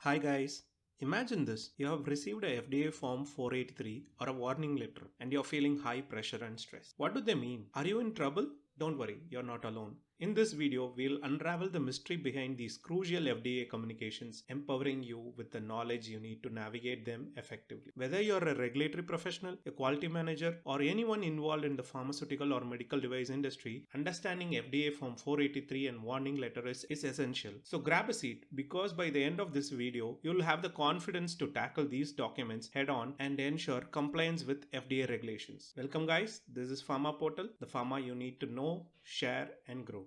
Hi guys, imagine this. You have received a FDA Form 483 or a warning letter and you're feeling high pressure and stress. What do they mean? Are you in trouble? Don't worry, you're not alone. In this video, we'll unravel the mystery behind these crucial FDA communications, empowering you with the knowledge you need to navigate them effectively. Whether you're a regulatory professional, a quality manager, or anyone involved in the pharmaceutical or medical device industry, understanding FDA Form 483 and warning letter is essential. So grab a seat because by the end of this video, you'll have the confidence to tackle these documents head on and ensure compliance with FDA regulations. Welcome guys, this is Pharma Portal, the pharma you need to know, share, and grow.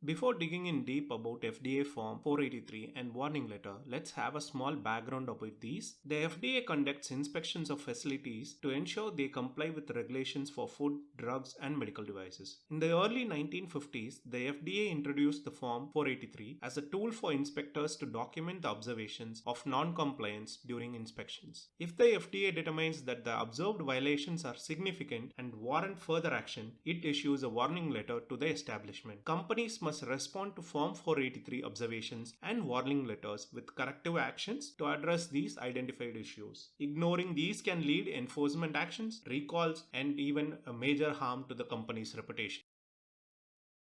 Before digging in deep about FDA Form 483 and warning letter, let's have a small background about these. The FDA conducts inspections of facilities to ensure they comply with regulations for food, drugs, and medical devices. In the early 1950s, the FDA introduced the Form 483 as a tool for inspectors to document the observations of non-compliance during inspections. If the FDA determines that the observed violations are significant and warrant further action, it issues a warning letter to the establishment. Companies must respond to Form 483 observations and warning letters with corrective actions to address these identified issues. Ignoring these can lead enforcement actions, recalls, and even a major harm to the company's reputation.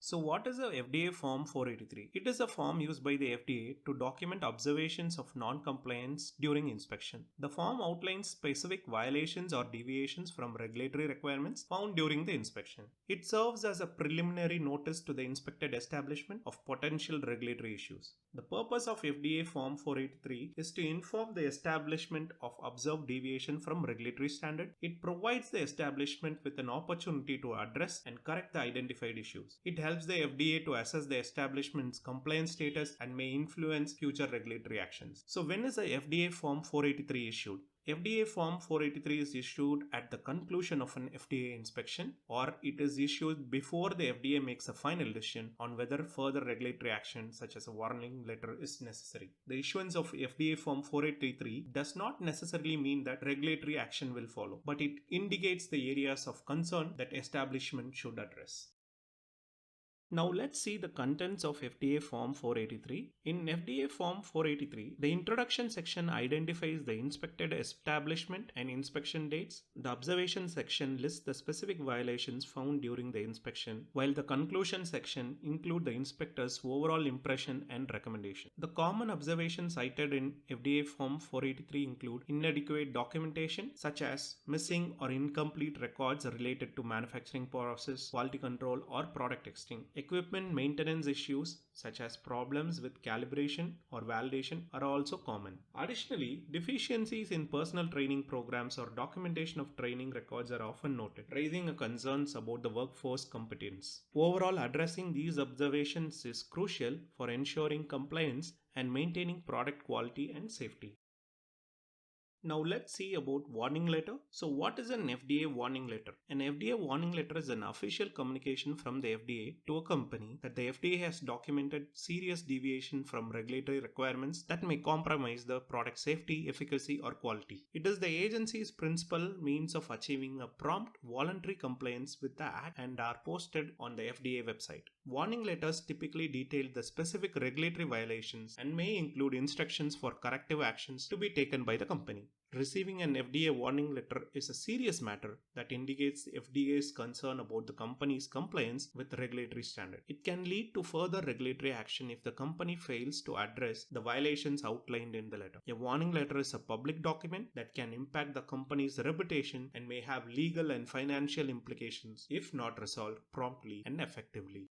So what is a FDA Form 483? It is a form used by the FDA to document observations of non-compliance during inspection. The form outlines specific violations or deviations from regulatory requirements found during the inspection. It serves as a preliminary notice to the inspected establishment of potential regulatory issues. The purpose of FDA Form 483 is to inform the establishment of observed deviation from regulatory standard. It provides the establishment with an opportunity to address and correct the identified issues. It helps the FDA to assess the establishment's compliance status and may influence future regulatory actions. So when is the FDA Form 483 issued? FDA Form 483 is issued at the conclusion of an FDA inspection, or it is issued before the FDA makes a final decision on whether further regulatory action such as a warning letter is necessary. The issuance of FDA Form 483 does not necessarily mean that regulatory action will follow, but it indicates the areas of concern that establishment should address. Now let's see the contents of FDA Form 483. In FDA Form 483, the introduction section identifies the inspected establishment and inspection dates. The observation section lists the specific violations found during the inspection, while the conclusion section includes the inspector's overall impression and recommendation. The common observations cited in FDA Form 483 include inadequate documentation such as missing or incomplete records related to manufacturing process, quality control, or product testing. Equipment maintenance issues such as problems with calibration or validation are also common. Additionally, deficiencies in personal training programs or documentation of training records are often noted, raising concerns about the workforce competence. Overall, addressing these observations is crucial for ensuring compliance and maintaining product quality and safety. Now let's see about warning letter. So what is an FDA warning letter? An FDA warning letter is an official communication from the FDA to a company that the FDA has documented serious deviation from regulatory requirements that may compromise the product safety, efficacy, or quality. It is the agency's principal means of achieving a prompt voluntary compliance with the act and are posted on the FDA website. Warning letters typically detail the specific regulatory violations and may include instructions for corrective actions to be taken by the company. Receiving an FDA warning letter is a serious matter that indicates the FDA's concern about the company's compliance with regulatory standards. It can lead to further regulatory action if the company fails to address the violations outlined in the letter. A warning letter is a public document that can impact the company's reputation and may have legal and financial implications if not resolved promptly and effectively.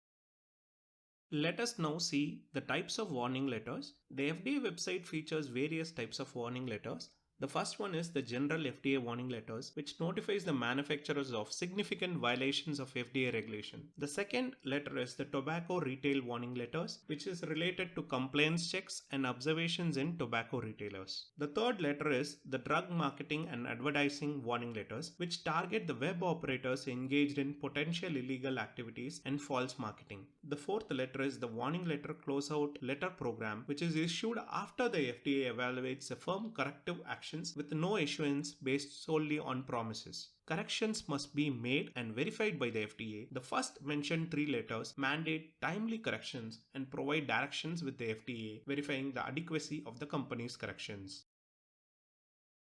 Let us now see the types of warning letters. The FDA website features various types of warning letters. The first one is the general FDA warning letters, which notifies the manufacturers of significant violations of FDA regulation. The second letter is the tobacco retail warning letters, which is related to compliance checks and observations in tobacco retailers. The third letter is the drug marketing and advertising warning letters, which target the web operators engaged in potential illegal activities and false marketing. The fourth letter is the warning letter closeout letter program, which is issued after the FDA evaluates a firm corrective actions with no issuance based solely on promises. Corrections must be made and verified by the FDA. The first mentioned three letters mandate timely corrections and provide directions with the FDA verifying the adequacy of the company's corrections.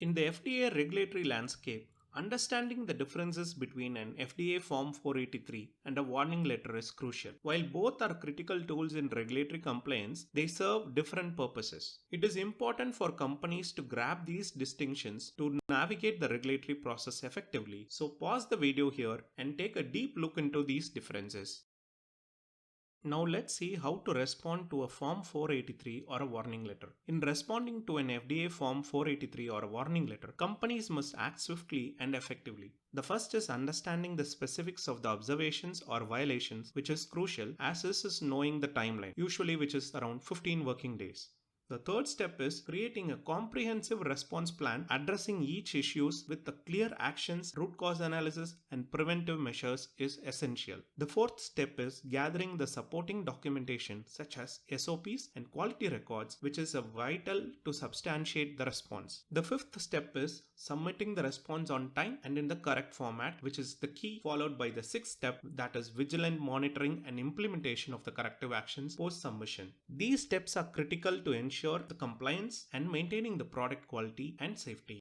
In the FDA regulatory landscape, understanding the differences between an FDA Form 483 and a warning letter is crucial. While both are critical tools in regulatory compliance, they serve different purposes. It is important for companies to grab these distinctions to navigate the regulatory process effectively. So pause the video here and take a deep look into these differences. Now let's see how to respond to a Form 483 or a warning letter. In responding to an FDA Form 483 or a warning letter, companies must act swiftly and effectively. The first is understanding the specifics of the observations or violations, which is crucial, as is knowing the timeline, usually which is around 15 working days. The third step is creating a comprehensive response plan addressing each issues with the clear actions, root cause analysis, and preventive measures is essential. The fourth step is gathering the supporting documentation such as SOPs and quality records, which is vital to substantiate the response. The fifth step is submitting the response on time and in the correct format, which is the key, followed by the sixth step, that is vigilant monitoring and implementation of the corrective actions post submission. These steps are critical to ensure the compliance and maintaining the product quality and safety.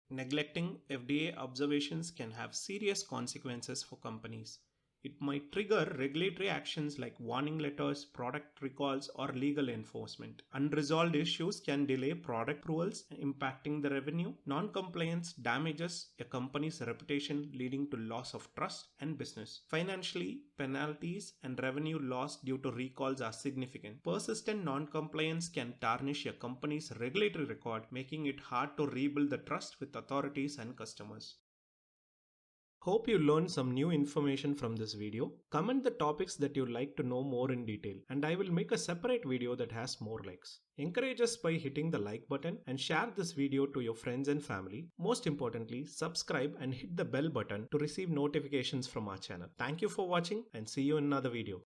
Neglecting FDA observations can have serious consequences for companies. It might trigger regulatory actions like warning letters, product recalls, or legal enforcement. Unresolved issues can delay product approvals, impacting the revenue. Non-compliance damages a company's reputation, leading to loss of trust and business. Financially, penalties and revenue loss due to recalls are significant. Persistent non-compliance can tarnish a company's regulatory record, making it hard to rebuild the trust with authorities and customers. Hope you learned some new information from this video. Comment the topics that you'd like to know more in detail, and I will make a separate video that has more likes. Encourage us by hitting the like button and share this video to your friends and family. Most importantly, subscribe and hit the bell button to receive notifications from our channel. Thank you for watching and see you in another video.